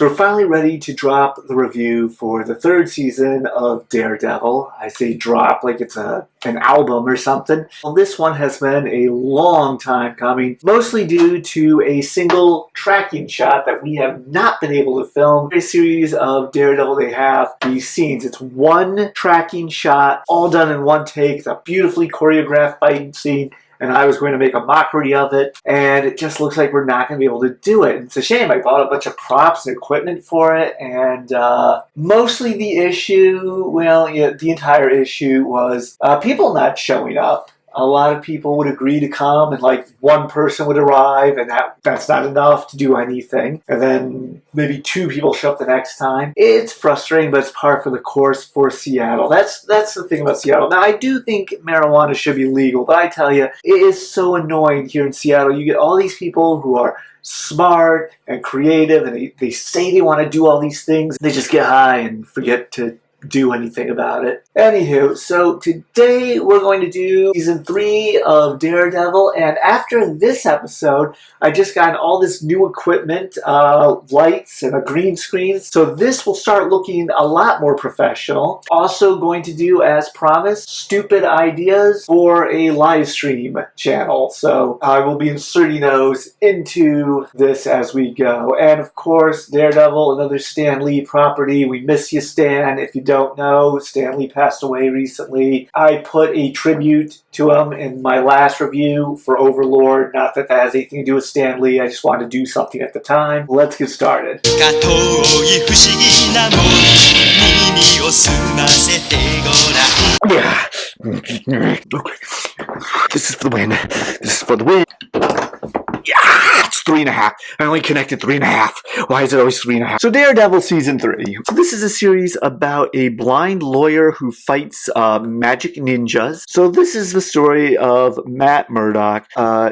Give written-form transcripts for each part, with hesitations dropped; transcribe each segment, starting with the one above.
So we're finally ready to drop the review for the third season of Daredevil. I say drop like it's an album or something. Well, this one has been a long time coming, mostly due to a single tracking shot that we have not been able to film. A series of Daredevil, they have these scenes. It's one tracking shot, all done in one take. It's a beautifully choreographed fighting scene. And I was going to make a mockery of it, and it just looks like we're not going to be able to do it. It's a shame. I bought a bunch of props and equipment for it, and mostly the issue, well, yeah, the entire issue was people not showing up. A lot of people would agree to come, and like one person would arrive, and that's not enough to do anything. And then maybe two people show up the next time. It's frustrating, but it's par for the course for Seattle. That's the thing about Seattle. Now, I do think marijuana should be legal, but I tell you, it is so annoying here in Seattle. You get all these people who are smart and creative, and they say they want to do all these things. They just get high and forget to do anything about it. Anywho, so today we're going to do season 3 of Daredevil, and after this episode, I just got all this new equipment, lights and a green screen, so this will start looking a lot more professional. Also going to do, as promised, stupid ideas for a live stream channel, so I will be inserting those into this as we go. And of course, Daredevil, another Stan Lee property. We miss you, Stan. If you don't know, Stan Lee passed away recently. I put a tribute to him in my last review for Overlord. Not that that has anything to do with Stan Lee. I just wanted to do something at the time. Let's get started. Yeah. This is for the win. This is for the win. Yeah, it's 3.5. I only connected 3.5. Why is it always 3.5? So Daredevil Season 3. So this is a series about a blind lawyer who fights magic ninjas. So this is the story of Matt Murdock.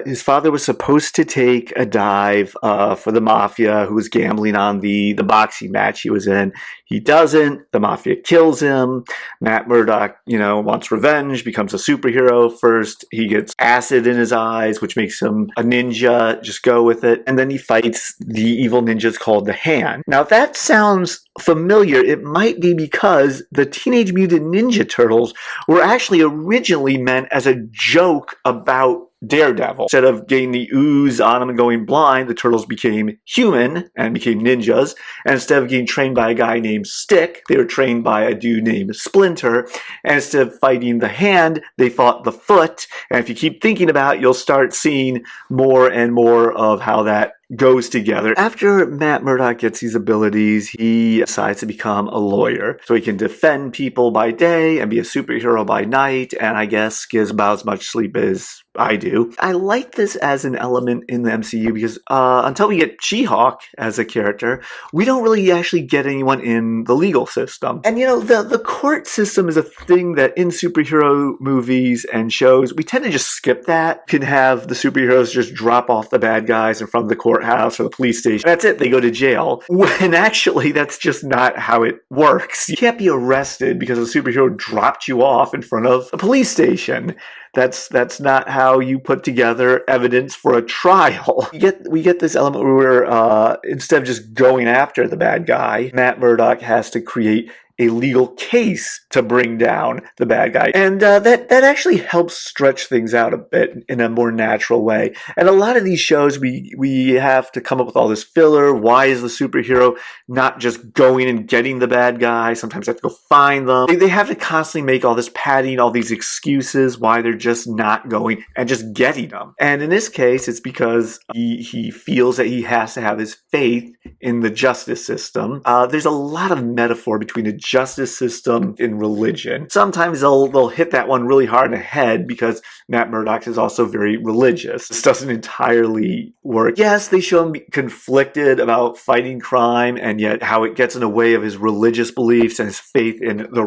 His father was supposed to take a dive for the Mafia, who was gambling on the boxing match he was in. He doesn't. The Mafia kills him. Matt Murdock, wants revenge, becomes a superhero. First, he gets acid in his eyes, which makes him a ninja. Just go with it. And then he fights the evil ninjas called the Hand. Now, if that sounds familiar, it might be because the Teenage Mutant Ninja Turtles were actually originally meant as a joke about Daredevil. Instead of getting the ooze on them and going blind, the turtles became human and became ninjas. And instead of getting trained by a guy named Stick, they were trained by a dude named Splinter. And instead of fighting the Hand, they fought the Foot. And if you keep thinking about it, you'll start seeing more and more of how that goes together. After Matt Murdock gets these abilities, he decides to become a lawyer. So he can defend people by day and be a superhero by night, and I guess gives about as much sleep as I do. I like this as an element in the MCU because until we get She-Hulk as a character, we don't really actually get anyone in the legal system. And the court system is a thing that in superhero movies and shows, we tend to just skip that. You can have the superheroes just drop off the bad guys in front of the courthouse or the police station. That's it, they go to jail. When actually, that's just not how it works. You can't be arrested because a superhero dropped you off in front of a police station. That's not how you put together evidence for a trial. We get this element where instead of just going after the bad guy, Matt Murdock has to create a legal case to bring down the bad guy. And that actually helps stretch things out a bit in a more natural way. And a lot of these shows, we have to come up with all this filler. Why is the superhero not just going and getting the bad guy? Sometimes they have to go find them. They have to constantly make all this padding, all these excuses why they're just not going and just getting them. And in this case, it's because he feels that he has to have his faith in the justice system. There's a lot of metaphor between the justice system and religion. Sometimes they'll hit that one really hard in the head because Matt Murdock is also very religious. This doesn't entirely work. Yes, they show him conflicted about fighting crime and yet how it gets in the way of his religious beliefs and his faith in the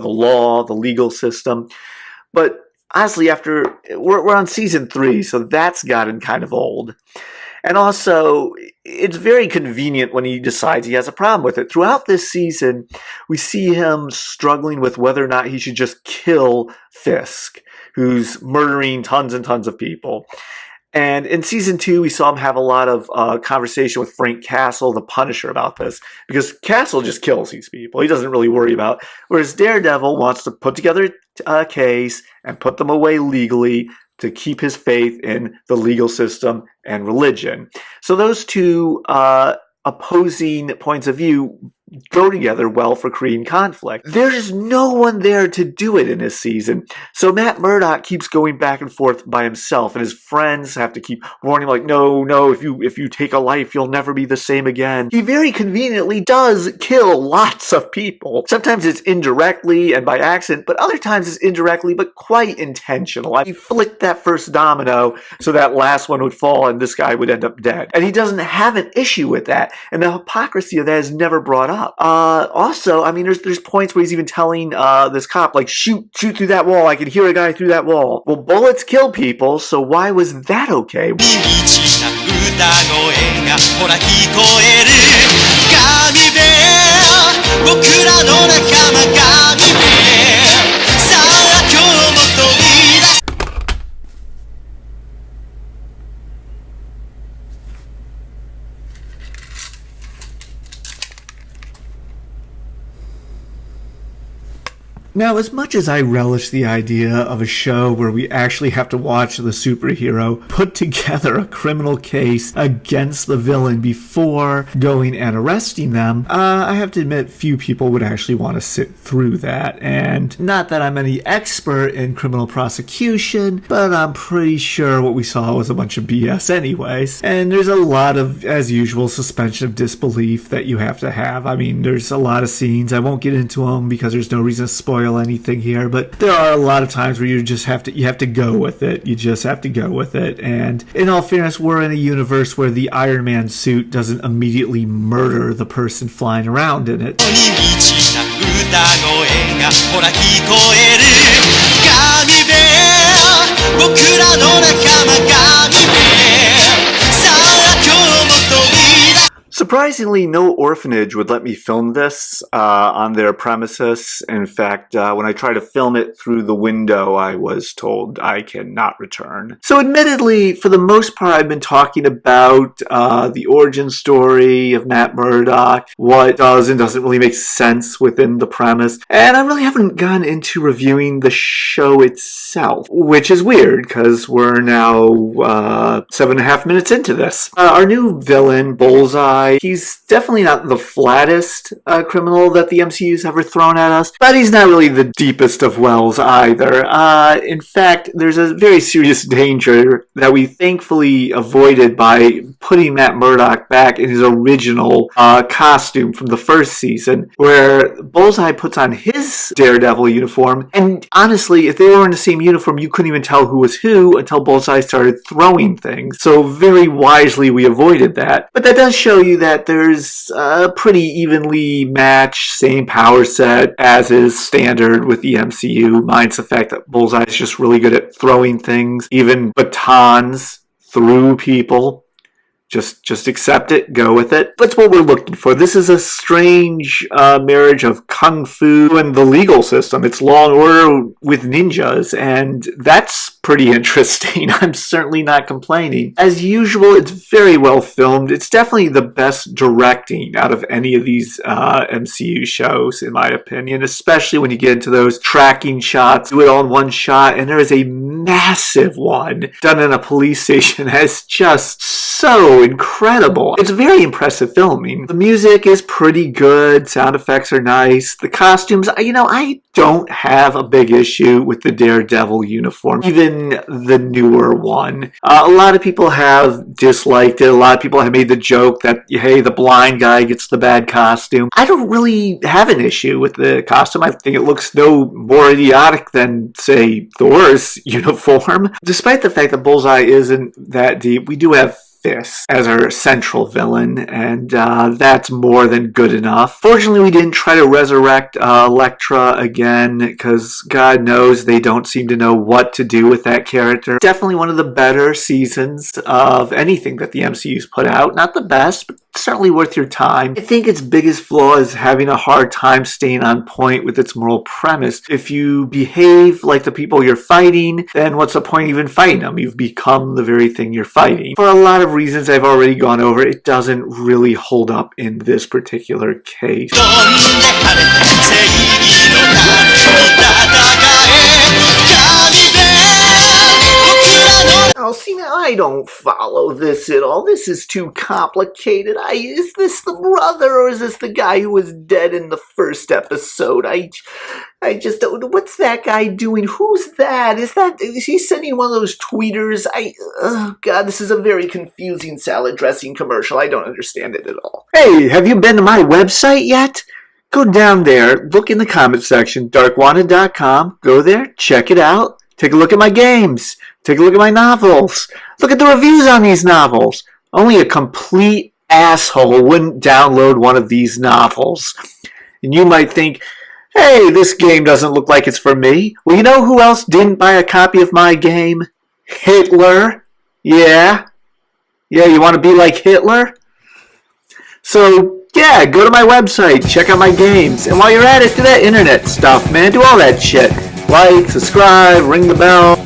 law, the legal system. But honestly, we're on season 3, so that's gotten kind of old. And also, it's very convenient when he decides he has a problem with it. Throughout this season, we see him struggling with whether or not he should just kill Fisk, who's murdering tons and tons of people. And in season 2, we saw him have a lot of conversation with Frank Castle, the Punisher, about this. Because Castle just kills these people. He doesn't really worry about it. Whereas Daredevil wants to put together a case and put them away legally to keep his faith in the legal system and religion. So those two opposing points of view go together well for creating conflict. There's no one there to do it in this season. So Matt Murdock keeps going back and forth by himself, and his friends have to keep warning him, like, no, if you take a life, you'll never be the same again. He very conveniently does kill lots of people. Sometimes it's indirectly and by accident, but other times it's indirectly, but quite intentional. He flicked that first domino so that last one would fall and this guy would end up dead. And he doesn't have an issue with that, and the hypocrisy of that is never brought up. Also, I mean, there's points where he's even telling this cop, like, shoot through that wall. I can hear a guy through that wall. Well, bullets kill people, so why was that okay? Now, as much as I relish the idea of a show where we actually have to watch the superhero put together a criminal case against the villain before going and arresting them, I have to admit few people would actually want to sit through that. And not that I'm any expert in criminal prosecution, but I'm pretty sure what we saw was a bunch of BS anyways. And there's a lot of, as usual, suspension of disbelief that you have to have. I mean, there's a lot of scenes. I won't get into them because there's no reason to spoil anything here, but there are a lot of times where you have to go with it. You just have to go with it. And in all fairness, we're in a universe where the Iron Man suit doesn't immediately murder the person flying around in it. Surprisingly, no orphanage would let me film this on their premises. In fact, when I tried to film it through the window, I was told I cannot return. So admittedly, for the most part, I've been talking about the origin story of Matt Murdock, what does and doesn't really make sense within the premise, and I really haven't gone into reviewing the show itself, which is weird, because we're now 7.5 minutes into this. Our new villain, Bullseye, he's definitely not the flattest criminal that the MCU's ever thrown at us, but he's not really the deepest of wells either. In fact, there's a very serious danger that we thankfully avoided by putting Matt Murdock back in his original costume from the first season, where Bullseye puts on his Daredevil uniform, and honestly, if they were in the same uniform, you couldn't even tell who was who until Bullseye started throwing things. So very wisely, we avoided that. But that does show you that there's a pretty evenly matched, same power set as is standard with the MCU, minus the fact that Bullseye is just really good at throwing things, even batons through people. Just accept it, go with it. That's what we're looking for. This is a strange marriage of kung fu and the legal system. It's Law and Order with ninjas, and that's pretty interesting. I'm certainly not complaining. As usual, it's very well filmed. It's definitely the best directing out of any of these MCU shows, in my opinion, especially when you get into those tracking shots. Do it all in one shot, and there is a massive one done in a police station that's just so incredible. It's very impressive filming. The music is pretty good. Sound effects are nice. The costumes, I don't have a big issue with the Daredevil uniform, even the newer one. A lot of people have disliked it. A lot of people have made the joke that, hey, the blind guy gets the bad costume. I don't really have an issue with the costume. I think it looks no more idiotic than, say, Thor's uniform. Despite the fact that Bullseye isn't that deep, we do have Fisk as our central villain, and that's more than good enough. Fortunately, we didn't try to resurrect Elektra again, because God knows they don't seem to know what to do with that character. Definitely one of the better seasons of anything that the MCU's put out. Not the best, but certainly worth your time. I think its biggest flaw is having a hard time staying on point with its moral premise. If you behave like the people you're fighting, then what's the point even fighting them? You've become the very thing you're fighting. For a lot of reasons I've already gone over, it doesn't really hold up in this particular case. Oh, see, now I don't follow this at all. This is too complicated. Is this the brother or is this the guy who was dead in the first episode? I just don't. What's that guy doing? Who's that? Is he sending one of those tweeters? Oh God, this is a very confusing salad dressing commercial. I don't understand it at all. Hey, have you been to my website yet? Go down there, look in the comment section, Darkwana.com. Go there, check it out. Take a look at my games. Take a look at my novels. Look at the reviews on these novels. Only a complete asshole wouldn't download one of these novels. And you might think, hey, this game doesn't look like it's for me. Well, you know who else didn't buy a copy of my game? Hitler. Yeah, you want to be like Hitler? So, yeah, go to my website, check out my games. And while you're at it, do that internet stuff, man. Do all that shit. Like, subscribe, ring the bell.